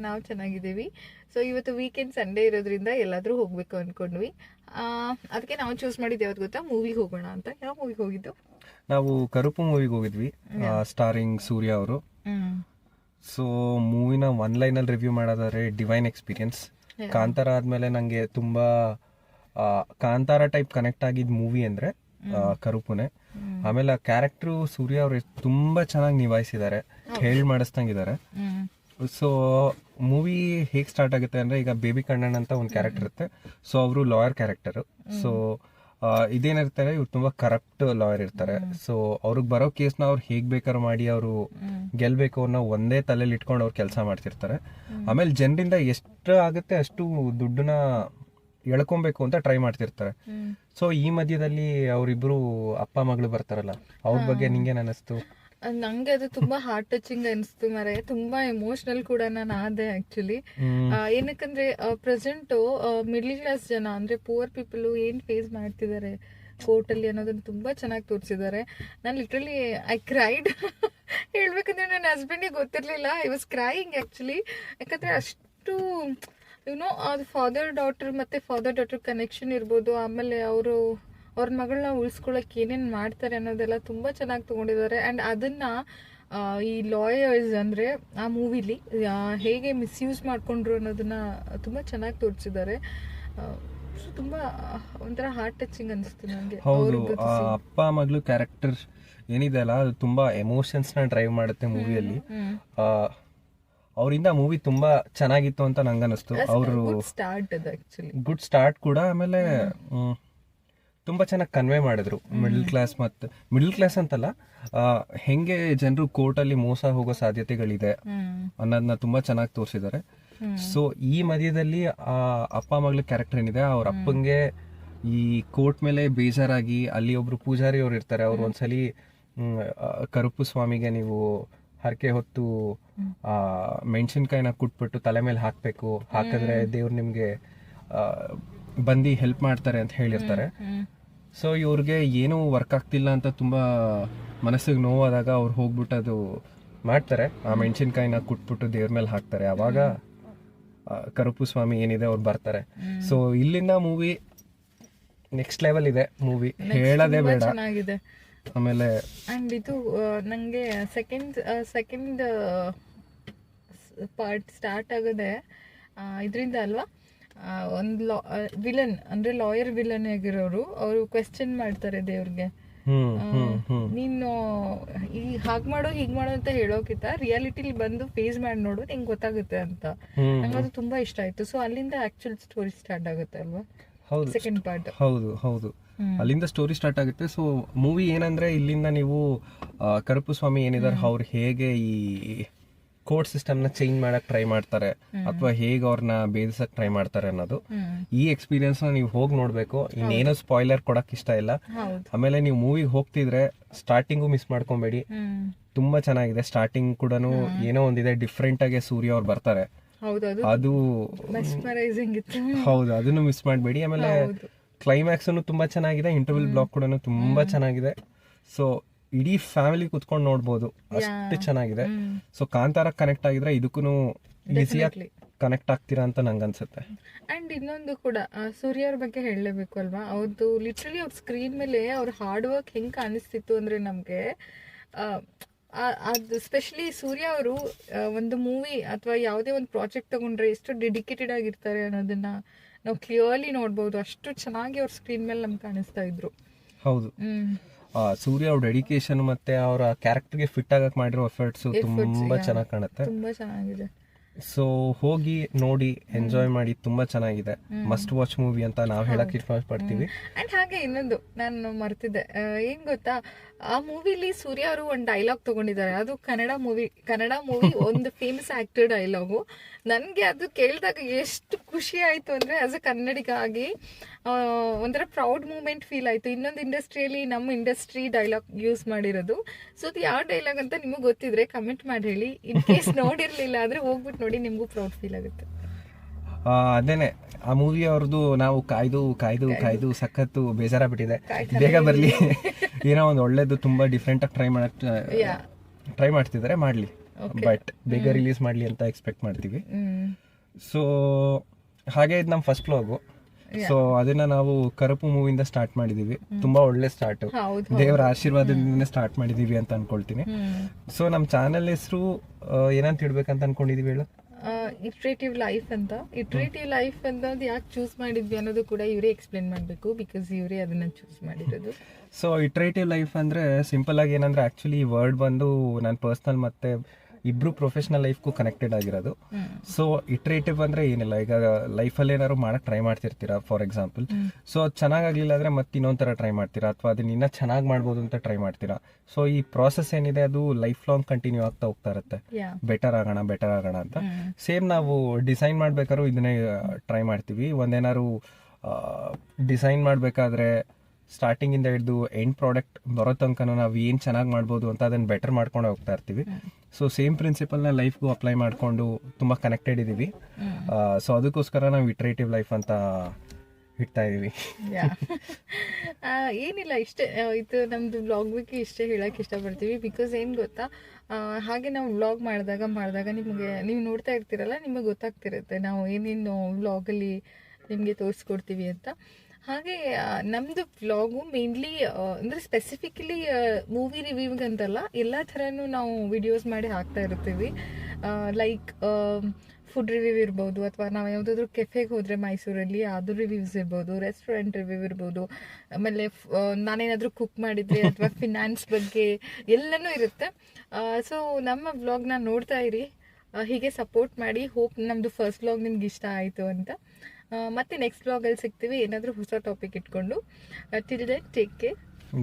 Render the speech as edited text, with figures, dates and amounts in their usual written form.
ನಾವು ಚೆನ್ನಾಗಿದ್ದೀವಿ. ಸೊ ಇವತ್ತು ವೀಕೆಂಡ್ ಸಂಡೇ ಇರೋದ್ರಿಂದ ಎಲ್ಲಾದ್ರೂ ಹೋಗ್ಬೇಕು ಅನ್ಕೊಂಡ್ವಿ. ಅದಕ್ಕೆ ನಾವು ಚೂಸ್ ಮಾಡಿದ್ದು ಯಾವ್ದು ಗೊತ್ತಾ, ಮೂವಿಗೆ ಹೋಗೋಣ ಅಂತ. ಯಾವ ಮೂವಿಗೆ ಹೋಗಿದ್ದು? ನಾವು ಕರುಪು ಮೂವಿಗೆ ಹೋಗಿದ್ವಿ, ಸ್ಟಾರಿಂಗ್ ಸೂರ್ಯ ಅವರು. ಸೊ ಮೂವಿನ ಒನ್ ಲೈನಲ್ಲಿ ರಿವ್ಯೂ ಮಾಡೋದಾದ್ರೆ ಡಿವೈನ್ ಎಕ್ಸ್ಪೀರಿಯನ್ಸ್. ಕಾಂತಾರ ಆದ್ಮೇಲೆ ನಂಗೆ ತುಂಬಾ ಕಾಂತಾರ ಟೈಪ್ ಕನೆಕ್ಟ್ ಆಗಿದ್ ಮೂವಿ ಅಂದ್ರೆ ಕರುಪುನೆ. ಆಮೇಲೆ ಆ ಕ್ಯಾರೆಕ್ಟರ್ ಸೂರ್ಯ ಅವ್ರು ತುಂಬಾ ಚೆನ್ನಾಗಿ ನಿಭಾಯಿಸಿದ್ದಾರೆ, ಹೇಳಿ ಮಾಡಿಸ್ದಂಗಿದ್ದಾರೆ. ಸೊ ಮೂವಿ ಹೇಗೆ ಸ್ಟಾರ್ಟ್ ಆಗುತ್ತೆ ಅಂದ್ರೆ, ಈಗ ಬೇಬಿ ಕಣ್ಣನ್ ಅಂತ ಒಂದು ಕ್ಯಾರೆಕ್ಟರ್ ಇರುತ್ತೆ. ಸೊ ಅವರು ಲಾಯರ್ ಕ್ಯಾರೆಕ್ಟರ್. ಸೊ ಇದೇನಿರ್ತಾರೆ, ಇವ್ರು ತುಂಬಾ ಕರಪ್ಟ್ ಲಾಯರ್ ಇರ್ತಾರೆ. ಸೊ ಅವ್ರಿಗೆ ಬರೋ ಕೇಸ್ನ ಅವ್ರು ಹೇಗ್ ಬೇಕಾದ್ರೂ ಮಾಡಿ ಅವರು ಗೆಲ್ಬೇಕು ಅನ್ನೋ ಒಂದೇ ತಲೆಯಲ್ಲಿ ಇಟ್ಕೊಂಡು ಅವ್ರು ಕೆಲಸ ಮಾಡ್ತಿರ್ತಾರೆ. ಆಮೇಲೆ ಜನರಿಂದ ಎಷ್ಟು ಆಗುತ್ತೆ ಅಷ್ಟು ದುಡ್ಡನ್ನ ಎಳ್ಕೊಬೇಕು ಅಂತ ಟ್ರೈ ಮಾಡ್ತಿರ್ತಾರೆ. ಸೊ ಈ ಮಧ್ಯದಲ್ಲಿ ಅವರಿಬ್ರು ಅಪ್ಪ ಮಗಳು ಬರ್ತಾರಲ್ಲ, ಅವ್ರ ಬಗ್ಗೆ ನಿಂಗೇನ್ ಅನಿಸ್ತು? ನಂಗೆ ಅದು ತುಂಬಾ ಹಾರ್ಟ್ ಟಚಿಂಗ್ ಅನಿಸ್ತು ಮಾರೆ. ತುಂಬಾ ಎಮೋಷನಲ್ ಕೂಡ ನಾನು ಆದೆ ಆಕ್ಚುಲಿ. ಏನಕ್ಕಂದ್ರೆ ಪ್ರೆಸೆಂಟ್ ಮಿಡ್ಲ್ ಕ್ಲಾಸ್ ಜನ ಅಂದ್ರೆ ಪೂರ್ ಪೀಪಲ್ ಏನ್ ಫೇಸ್ ಮಾಡ್ತಿದ್ದಾರೆ ಕೋರ್ಟ್ ಅಲ್ಲಿ ಅನ್ನೋದನ್ನ ತುಂಬಾ ಚೆನ್ನಾಗಿ ತೋರಿಸಿದ್ದಾರೆ. ನಾನು ಲಿಟ್ರಲಿ ಐ ಕ್ರೈಡ್. ಹೇಳ್ಬೇಕಂದ್ರೆ ನನ್ನ ಹಸ್ಬೆಂಡಿಗೆ ಗೊತ್ತಿರ್ಲಿಲ್ಲ, ಐ ವಾಸ್ ಕ್ರೈಯಿಂಗ್ ಆಕ್ಚುಲಿ. ಯಾಕಂದ್ರೆ ಅಷ್ಟು ಯುನೋ ಅದು ಫಾದರ್ ಡಾಟರ್ ಕನೆಕ್ಷನ್ ಇರ್ಬೋದು. ಆಮೇಲೆ ಅವ್ರ ಮಗಳನ್ನ ಉಳಿಸ್ಕೊಳಕ್ ಏನೇನ್ ಮಾಡ್ತಾರೆ ಅನ್ನೋದೆಲ್ಲ ತುಂಬಾ ಚೆನ್ನಾಗಿ ತಗೊಂಡಿದ್ದಾರೆ. ಅಂಡ್ ಅದನ್ನ ಈ ಲಾಯರ್ಸ್ ಅಂದ್ರೆ ಆ ಮೂವಿಲಿ ಹೇಗೆ ಮಿಸ್ಯೂಸ್ ಮಾಡ್ಕೊಂಡ್ರು ಅನ್ನೋದನ್ನ ತುಂಬಾ ಚೆನ್ನಾಗಿ ತೋರಿಸಿದ್ದಾರೆ. ತುಂಬಾ ಒಂಥರ ಹಾರ್ಟ್ ಟಚಿಂಗ್ ಅನಿಸ್ತು ನನಗೆ. ಹೌದು, ಅಪ್ಪ ಮಗಳು ಕ್ಯಾರೆಕ್ಟರ್ ಏನಿದೆ ಅಲ್ಲ, ಅದು ತುಂಬಾ ಎಮೋಷನ್ಸ್ ನ ಡ್ರೈವ್ ಮಾಡುತ್ತೆ ಮೂವಿಯಲ್ಲಿ. ಅವರಿಂದ ಮೂವಿ ತುಂಬಾ ಚೆನ್ನಾಗಿತ್ತು ಅಂತ ನಂಗನಿಸ್ತು. ಅವರು ಗುಡ್ ಸ್ಟಾರ್ಟ್ ಕೂಡ. ಆಮೇಲೆ ತುಂಬಾ ಚೆನ್ನಾಗಿ ಕನ್ವೆ ಮಾಡಿದ್ರು ಮಿಡಲ್ ಕ್ಲಾಸ್ ಅಂತಲ್ಲ, ಹೆಂಗೆ ಜನರು ಕೋರ್ಟ್ ಅಲ್ಲಿ ಮೋಸ ಹೋಗೋ ಸಾಧ್ಯತೆಗಳಿದೆ ಅನ್ನೋದನ್ನ ತುಂಬಾ ಚೆನ್ನಾಗಿ ತೋರಿಸಿದ್ದಾರೆ. ಸೊ ಈ ಮಧ್ಯದಲ್ಲಿ ಆ ಅಪ್ಪ ಮಗಳ ಕ್ಯಾರೆಕ್ಟರ್ ಏನಿದೆ, ಅವ್ರ ಅಪ್ಪಂಗೆ ಈ ಕೋರ್ಟ್ ಮೇಲೆ ಬೇಜಾರಾಗಿ ಅಲ್ಲಿ ಒಬ್ರು ಪೂಜಾರಿ ಅವ್ರು ಇರ್ತಾರೆ. ಅವ್ರು ಒಂದ್ಸಲಿ ಕರುಪು ಸ್ವಾಮಿಗೆ ನೀವು ಹರಕೆ ಹೊತ್ತು ಮೆಣಸಿನ್ಕಾಯಿನ ಕುಟ್ಬಿಟ್ಟು ತಲೆ ಮೇಲೆ ಹಾಕ್ಬೇಕು, ಹಾಕಿದ್ರೆ ದೇವ್ರು ನಿಮ್ಗೆ ಬಂದು ಹೆಲ್ಪ್ ಮಾಡ್ತಾರೆ ಅಂತ ಹೇಳಿರ್ತಾರೆ. ಸೊ ಇವ್ರಿಗೆ ಏನೂ ವರ್ಕ್ ಆಗ್ತಿಲ್ಲ ಅಂತ ತುಂಬಾ ಮನಸ್ಸಿಗೆ ನೋವಾದಾಗ ಅವ್ರು ಹೋಗ್ಬಿಟ್ಟು ಅದು ಮಾಡ್ತಾರೆ, ಆ ಮೆಣಸಿನ್ಕಾಯಿನ ಕುಟ್ಬಿಟ್ಟು ದೇವ್ರ ಮೇಲೆ ಹಾಕ್ತಾರೆ. ಅವಾಗ ಕರುಪು ಸ್ವಾಮಿ ಏನಿದೆ ಅವ್ರು ಬರ್ತಾರೆ. ಸೊ ಇಲ್ಲಿಂದ ಮೂವಿ ನೆಕ್ಸ್ಟ್ ಲೆವೆಲ್ ಇದೆ. ಮೂವಿ ಹೇಳೋದೇ ಬೇಡ. ಆಮೇಲೆ ಅಂಡ್ ಇದು ನಂಗೆ ಸೆಕೆಂಡ್ ಪಾರ್ಟ್ ಸ್ಟಾರ್ಟ್ ಆಗೋದೆ ಇದರಿಂದ ಅಲ್ವಾ. ಒಂದು ವಿಲನ್ ಅಂದ್ರೆ ಲಾಯರ್ ವಿಲನ್ ಆಗಿರೋರು ಅವರು ಕ್ವೆಶ್ಚನ್ ಮಾಡ್ತಾರೆ ದೇವ್ರಿಗೆ, ನೀನು ಈ ಹಾಗ್ ಮಾಡೋ ಹೀಗ್ ಮಾಡೋ ಅಂತ ಹೇಳೋಕಿಂತ ರಿಯಾಲಿಟಿಲಿ ಬಂದು ಫೇಸ್ ಮಾಡಿ ನೋಡು, ನಿಂಗೆ ಗೊತ್ತಾಗುತ್ತೆ ಅಂತ. ನಂಗೆ ಅದು ತುಂಬಾ ಇಷ್ಟ ಆಯ್ತು. ಸೊ ಅಲ್ಲಿಂದ ಆಕ್ಚುಲ್ ಸ್ಟೋರಿ ಸ್ಟಾರ್ಟ್ ಆಗುತ್ತೆ ಅಲ್ವಾ, ಸೆಕೆಂಡ್ ಪಾರ್ಟ್. ಹೌದು, ಅಲ್ಲಿಂದ ಸ್ಟೋರಿ ಸ್ಟಾರ್ಟ್ ಆಗುತ್ತೆ. ಸೊ ಮೂವಿ ಏನಂದ್ರೆ, ಇಲ್ಲಿಂದ ನೀವು ಕರುಪು ಸ್ವಾಮಿ ಏನಿದಾರೆ ಅವ್ರು ಹೇಗೆ ಈ ಕೋರ್ಟ್ ಸಿಸ್ಟಮ್ ನ ಚೇಂಜ್ ಮಾಡಕ್ ಟ್ರೈ ಮಾಡ್ತಾರೆ, ಅಥವಾ ಹೇಗೆ ಅವ್ರನ್ನ ಬೇಧಿಸಕ್ ಟ್ರೈ ಮಾಡ್ತಾರೆ ಅನ್ನೋದು. ಈ ಎಕ್ಸ್ಪೀರಿಯನ್ಸ್ ನ ನೀವು ಹೋಗಿ ನೋಡ್ಬೇಕು. ಇನ್ನೇನು ಸ್ಪಾಯ್ಲರ್ ಕೊಡಕ್ ಇಷ್ಟ ಇಲ್ಲ. ಆಮೇಲೆ ನೀವು ಮೂವಿಗೆ ಹೋಗ್ತಿದ್ರೆ ಸ್ಟಾರ್ಟಿಂಗು ಮಿಸ್ ಮಾಡ್ಕೊಬೇಡಿ, ತುಂಬಾ ಚೆನ್ನಾಗಿದೆ. ಸ್ಟಾರ್ಟಿಂಗ್ ಕೂಡ ಏನೋ ಒಂದಿದೆ, ಡಿಫ್ರೆಂಟ್ ಆಗಿ ಸೂರ್ಯ ಅವ್ರು ಬರ್ತಾರೆ, ಅದು ಹೌದು, ಅದನ್ನು ಮಿಸ್ ಮಾಡಬೇಡಿ. ಆಮೇಲೆ ಕ್ಲೈಮ್ಯಾಕ್ಸ್ ತುಂಬಾ ಚೆನ್ನಾಗಿದೆ, ಇಂಟರ್ವಲ್ ಬ್ಲಾಕ್ ಕೂಡ ತುಂಬಾ ಚೆನ್ನಾಗಿದೆ. ಸೊ ಇಡೀ ಫ್ಯಾಮಿಲಿ ಕುತ್ಕೊಂಡು ನೋಡ್ಬೋದು, ಅಷ್ಟು ಚೆನ್ನಾಗಿದೆ. ಸೊ ಕಾಂತಾರ ಕನೆಕ್ಟ್ ಆಗಿದ್ರೆ ಇದಕ್ಕೂ ಈಸಿಯಾಗಿ ಕನೆಕ್ಟ್ ಆಗ್ತೀರಾ ಅಂತ ನಂಗೆ ಅನ್ಸುತ್ತೆ. ಅಂಡ್ ಇನ್ನೊಂದು ಕೂಡ ಸೂರ್ಯ ಅವ್ರ ಬಗ್ಗೆ ಹೇಳಲೇಬೇಕು ಅಲ್ವಾ. ಅವ್ರದ್ದು ಲಿಟ್ರಲಿ ಅವ್ರ ಸ್ಕ್ರೀನ್ ಮೇಲೆ ಅವ್ರ ಹಾರ್ಡ್ ವರ್ಕ್ ಹೆಂಗ್ ಕಾಣಿಸ್ತಿತ್ತು ಅಂದ್ರೆ ನಮ್ಗೆ ಅದು ಸ್ಪೆಷಲಿ ಸೂರ್ಯ ಅವರು ಒಂದು ಮೂವಿ ಅಥವಾ ಯಾವುದೇ ಒಂದು ಪ್ರಾಜೆಕ್ಟ್ ತಗೊಂಡ್ರೆ ಎಷ್ಟು ಡೆಡಿಕೇಟೆಡ್ ಆಗಿರ್ತಾರೆ ಅನ್ನೋದನ್ನ ನಾವು ಕ್ಲಿಯರ್ಲಿ ನೋಡ್ಬೋದು. ಅಷ್ಟು ಚೆನ್ನಾಗಿ ಅವ್ರ ಸ್ಕ್ರೀನ್ ಮೇಲೆ ನಮ್ಗೆ ಕಾಣಿಸ್ತಾ ಇದ್ರು. ಹೌದು, ಸೂರ್ಯ ಅವ್ರ ಡೆಡಿಕೇಶನ್ ಮತ್ತೆ ಅವರ ಕ್ಯಾರೆಕ್ಟರ್ಗೆ ಫಿಟ್ ಆಗಕ್ ಮಾಡಿರೋ ಎಫರ್ಟ್ಸ್ ತುಂಬಾ ಚೆನ್ನಾಗಿ ಕಾಣುತ್ತೆ, ತುಂಬಾ ಚೆನ್ನಾಗಿದೆ. ಸೊ ಹೋಗಿ ನೋಡಿ, ಎಂಜಾಯ್ ಮಾಡಿ, ತುಂಬಾ ಚೆನ್ನಾಗಿದೆ. ಮಸ್ಟ್ ವಾಚ್ ಮೂವಿ ಅಂತ ನಾವು ಹೇಳಕ್ ಇಷ್ಟಪಡ್ತೀವಿ. ಅಂಡ್ ಹಾಗೆ ಇನ್ನೊಂದು ನಾನು ಮರ್ತಿದ್ದೆ, ಏನ್ ಗೊತ್ತಾ, ಆ ಮೂವಿಲಿ ಸೂರ್ಯ ಅವರು ಒಂದು ಡೈಲಾಗ್ ತಗೊಂಡಿದ್ದಾರೆ. ಅದು ಕನ್ನಡ ಮೂವಿ ಒಂದು ಫೇಮಸ್ ಆಕ್ಟರ್ ಡೈಲಾಗು. ನನ್ಗೆ ಅದು ಕೇಳಿದಾಗ ಎಷ್ಟು ಖುಷಿ ಆಯ್ತು ಅಂದ್ರೆ, ಆಸ್ ಅ ಕನ್ನಡಿಗ ಆಗಿ ಒಂಥರ ಪ್ರೌಡ್ ಮೂಮೆಂಟ್ ಫೀಲ್ ಆಯ್ತು. ಇನ್ನೊಂದು ಇಂಡಸ್ಟ್ರಿಯಲ್ಲಿ ನಮ್ಮ ಇಂಡಸ್ಟ್ರಿ ಡೈಲಾಗ್ ಯೂಸ್ ಮಾಡಿರೋದು. ಸೊ ಅದು ಯಾವ ಡೈಲಾಗ್ ಅಂತ ನಿಮಗೆ ಗೊತ್ತಿದ್ರೆ ಕಮೆಂಟ್ ಮಾಡಿ ಹೇಳಿ. ಇನ್ ಕೇಸ್ ನೋಡಿರ್ಲಿಲ್ಲ ಆದ್ರೆ ಹೋಗ್ಬಿಟ್ಟು ನೋಡಿ, ನಿಮ್ಗೂ ಪ್ರೌಡ್ ಫೀಲ್ ಆಗುತ್ತೆ. ಅದೇನೆ ಆ ಮೂವಿ ಅವ್ರದ್ದು ನಾವು ಕಾಯ್ದು ಸಖತ್ತು ಬೇಜಾರಾಗ್ಬಿಟ್ಟಿದೆ. ಬೇಗ ಬರ್ಲಿ, ಏನೋ ಒಂದು ಒಳ್ಳೇದು ತುಂಬಾ ಡಿಫ್ರೆಂಟ್ ಆಗಿ ಟ್ರೈ ಮಾಡ್ತಿದ್ದಾರೆ, ಮಾಡ್ಲಿ. ಬಟ್ ಬೇಗ ರಿಲೀಸ್ ಮಾಡಲಿ ಅಂತ ಎಕ್ಸ್ಪೆಕ್ಟ್ ಮಾಡ್ತೀವಿ. ಸೊ ಹಾಗೆ ಇದು ನಮ್ಮ ಫಸ್ಟ್ ವ್ಲಾಗು. ಸೊ ಅದನ್ನ ನಾವು ಕರಪು ಮೂವಿಯಿಂದ ಸ್ಟಾರ್ಟ್ ಮಾಡಿದೀವಿ. ತುಂಬಾ ಒಳ್ಳೆ ಸ್ಟಾರ್ಟ್, ದೇವರ ಆಶೀರ್ವಾದದಿಂದ ಸ್ಟಾರ್ಟ್ ಮಾಡಿದೀವಿ ಅಂತ ಅನ್ಕೊಳ್ತೀನಿ. ಸೊ ನಮ್ಮ ಚಾನೆಲ್ ಹೆಸರು ಏನಂತ ಇಡ್ಬೇಕಂತ ಅನ್ಕೊಂಡಿದೀವಿ ಹೇಳು? ಇಟ್ರೇಟಿವ್ ಲೈಫ್ ಅಂತ. ಇಟ್ರೇಟಿವ್ ಲೈಫ್ ಅಂತ ಯಾಕೆ ಚೂಸ್ ಮಾಡಿದ್ವಿ ಅನ್ನೋದು ಕೂಡ ಇವರೇ ಎಕ್ಸ್ಪ್ಲೇನ್ ಮಾಡಬೇಕು, ಬಿಕಾಸ್ ಇವರೇ ಅದನ್ನ ಚೂಸ್ ಮಾಡಿರೋದು. ಸೊ ಇಟ್ರೇಟಿವ್ ಲೈಫ್ ಅಂದ್ರೆ ಸಿಂಪಲ್ ಆಗಿ ಏನಂದ್ರೆ ಆಕ್ಚುಲಿ ಈ ವರ್ಡ್ ಬಂದು ನನ್ನ ಪರ್ಸನಲ್ ಮತ್ತೆ ಇಬ್ರು ಪ್ರೊಫೆಷನಲ್ ಲೈಫ್ಗೂ ಕನೆಕ್ಟೆಡ್ ಆಗಿರೋದು. ಸೊ ಇಟ್ರೇಟಿವ್ ಅಂದ್ರೆ ಏನಿಲ್ಲ, ಈಗ ಲೈಫಲ್ಲಿ ಏನಾದ್ರು ಮಾಡಕ್ ಟ್ರೈ ಮಾಡ್ತಿರ್ತೀರಾ ಫಾರ್ ಎಕ್ಸಾಂಪಲ್. ಸೊ ಅದು ಚೆನ್ನಾಗಾಗ್ಲಿಲ್ಲ ಅಂದ್ರೆ ಮತ್ತೆ ಇನ್ನೊಂಥರ ಟ್ರೈ ಮಾಡ್ತೀರಾ, ಅಥವಾ ಅದನ್ನ ಇನ್ನೂ ಚೆನ್ನಾಗಿ ಮಾಡ್ಬೋದು ಅಂತ ಟ್ರೈ ಮಾಡ್ತೀರಾ. ಸೊ ಈ ಪ್ರಾಸೆಸ್ ಏನಿದೆ ಅದು ಲೈಫ್ ಲಾಂಗ್ ಕಂಟಿನ್ಯೂ ಆಗ್ತಾ ಹೋಗ್ತಾ ಇರುತ್ತೆ, ಬೆಟರ್ ಆಗೋಣ ಅಂತ. ಸೇಮ್ ನಾವು ಡಿಸೈನ್ ಮಾಡ್ಬೇಕಾದ್ರೂ ಇದನ್ನೇ ಟ್ರೈ ಮಾಡ್ತೀವಿ. ಒಂದೇನಾದ್ರು ಡಿಸೈನ್ ಮಾಡ್ಬೇಕಾದ್ರೆ ಸ್ಟಾರ್ಟಿಂಗ್ ಇಂದ ಹಿಡಿದು ಎಂಡ್ ಪ್ರಾಡಕ್ಟ್ ಬರೋ ತನಕ ನಾವು ಏನ್ ಚೆನ್ನಾಗಿ ಮಾಡ್ಬೋದು ಅಂತ ಅದನ್ನ ಬೆಟರ್ ಮಾಡ್ಕೊಂಡು ಹೋಗ್ತಾ ಇರ್ತೀವಿ. ಸೊ ಸೇಮ್ ಪ್ರಿನ್ಸಿಪಲ್ನ ಲೈಫ್ಗೂ ಅಪ್ಲೈ ಮಾಡ್ಕೊಂಡು ತುಂಬಾ ಕನೆಕ್ಟೆಡ್ ಇದೀವಿ. ಸೊ ಅದಕ್ಕೋಸ್ಕರ ನಾವು ಇಟ್ರೇಟಿವ್ ಲೈಫ್ ಅಂತ ಇಡ್ತಾ ಇದೀವಿ. ಏನಿಲ್ಲ, ಇಷ್ಟೇ. ಇದು ನಮ್ದು ವ್ಲಾಗ್ ಬಗ್ಗೆ ಇಷ್ಟೇ ಹೇಳಕ್ ಇಷ್ಟಪಡ್ತೀವಿ. ಬಿಕಾಸ್ ಏನ್ ಗೊತ್ತಾ, ಹಾಗೆ ನಾವು ವ್ಲಾಗ್ ಮಾಡಿದಾಗ ನಿಮಗೆ ನೀವು ನೋಡ್ತಾ ಇರ್ತೀರಲ್ಲ, ನಿಮಗೆ ಗೊತ್ತಾಗ್ತಿರುತ್ತೆ ನಾವು ಏನೇನು ವ್ಲಾಗಲ್ಲಿ ನಿಮಗೆ ತೋರಿಸ್ಕೊಡ್ತೀವಿ ಅಂತ. ಹಾಗೆ ನಮ್ಮದು ವ್ಲಾಗು ಮೇನ್ಲಿ ಅಂದರೆ ಸ್ಪೆಸಿಫಿಕಲಿ ಮೂವಿ ರಿವ್ಯೂಗಂತಲ್ಲ, ಎಲ್ಲ ಥರನೂ ನಾವು ವಿಡಿಯೋಸ್ ಮಾಡಿ ಹಾಕ್ತಾ ಇರ್ತೀವಿ. ಲೈಕ್ ಫುಡ್ ರಿವ್ಯೂ ಇರ್ಬೋದು, ಅಥವಾ ನಾವು ಯಾವುದಾದ್ರೂ ಕೆಫೆಗೆ ಹೋದರೆ ಮೈಸೂರಲ್ಲಿ ಅದು ರಿವ್ಯೂಸ್ ಇರ್ಬೋದು, ರೆಸ್ಟೋರೆಂಟ್ ರಿವ್ಯೂ ಇರ್ಬೋದು, ಆಮೇಲೆ ನಾನೇನಾದರೂ ಕುಕ್ ಮಾಡಿದರೆ ಅಥವಾ ಫಿನಾನ್ಸ್ ಬಗ್ಗೆ ಎಲ್ಲನೂ ಇರುತ್ತೆ. ಸೊ ನಮ್ಮ ವ್ಲಾಗ್ನ ನೋಡ್ತಾ ಇರಿ, ಹೀಗೆ ಸಪೋರ್ಟ್ ಮಾಡಿ. ಹೋಪ್ ನಮ್ಮದು ಫಸ್ಟ್ ವ್ಲಾಗ್ ನಿಮ್ಗೆ ಇಷ್ಟ ಆಯಿತು ಅಂತ. ಮತ್ತೆ ನೆಕ್ಸ್ಟ್ ವ್ಲಾಗಲ್ಲಿ ಸಿಗ್ತೀವಿ ಏನಾದರೂ ಹೊಸ ಟಾಪಿಕ್ ಇಟ್ಕೊಂಡು. Till then take care.